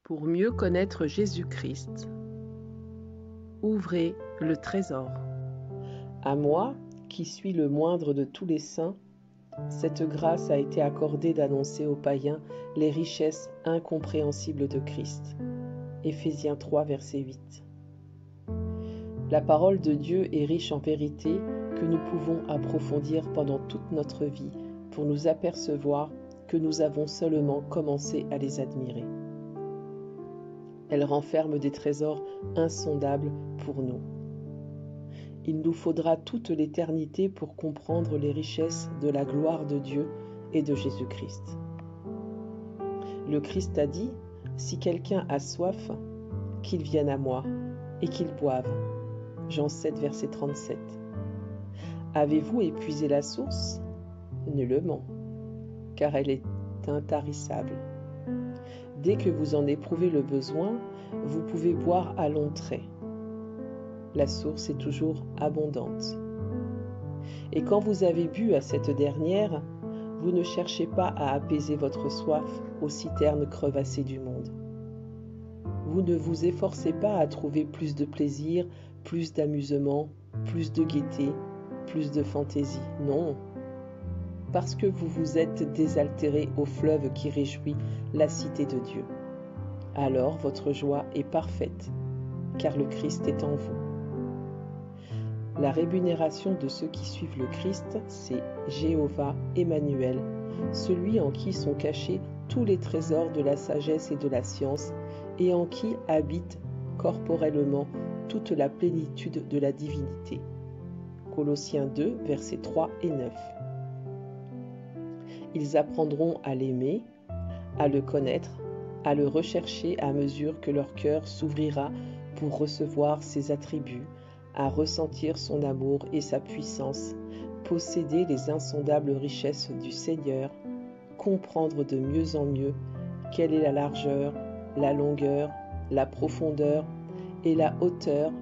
Pour mieux connaître Jésus-Christ, ouvrez le trésor. À moi, qui suis le moindre de tous les saints, cette grâce a été accordée d'annoncer aux païens les richesses incompréhensibles de Christ. Éphésiens 3, verset 8. La parole de Dieu est riche en vérités que nous pouvons approfondir pendant toute notre vie pour nous apercevoir que nous avons seulement commencé à les admirer. Elle renferme des trésors insondables pour nous. Il nous faudra toute l'éternité pour comprendre les richesses de la gloire de Dieu et de Jésus-Christ. Le Christ a dit, « Si quelqu'un a soif, qu'il vienne à moi et qu'il boive. » Jean 7, verset 37. Avez-vous épuisé la source? Nullement, car elle est intarissable. Dès que vous en éprouvez le besoin, vous pouvez boire à longs traits. La source est toujours abondante. Et quand vous avez bu à cette dernière, vous ne cherchez pas à apaiser votre soif aux citernes crevassées du monde. Vous ne vous efforcez pas à trouver plus de plaisir, plus d'amusement, plus de gaieté, plus de fantaisie. Non, parce que vous vous êtes désaltéré au fleuve qui réjouit la cité de Dieu. Alors votre joie est parfaite, car le Christ est en vous. La rémunération de ceux qui suivent le Christ, c'est Jéhovah Emmanuel, celui en qui sont cachés tous les trésors de la sagesse et de la science, et en qui habite corporellement toute la plénitude de la divinité. Colossiens 2, versets 3 et 9. Ils apprendront à l'aimer, à le connaître, à le rechercher à mesure que leur cœur s'ouvrira pour recevoir ses attributs, à ressentir son amour et sa puissance, posséder les insondables richesses du Seigneur, comprendre de mieux en mieux quelle est la largeur, la longueur, la profondeur et la hauteur,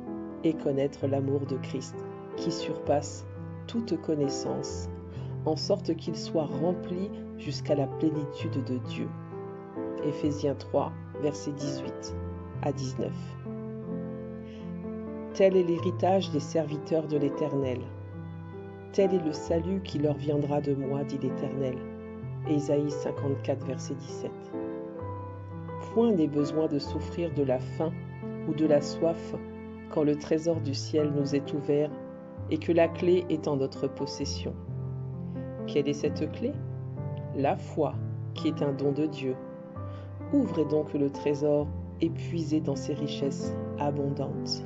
et connaître l'amour de Christ, qui surpasse toute connaissance, en sorte qu'il soit rempli jusqu'à la plénitude de Dieu. Éphésiens 3, versets 18 à 19. Tel est l'héritage des serviteurs de l'Éternel. Tel est le salut qui leur viendra de moi, dit l'Éternel. Ésaïe 54, verset 17. Point n'est besoin de souffrir de la faim ou de la soif quand le trésor du ciel nous est ouvert et que la clé est en notre possession. Quelle est cette clé? La foi, qui est un don de Dieu. Ouvrez donc le trésor et puisez dans ses richesses abondantes.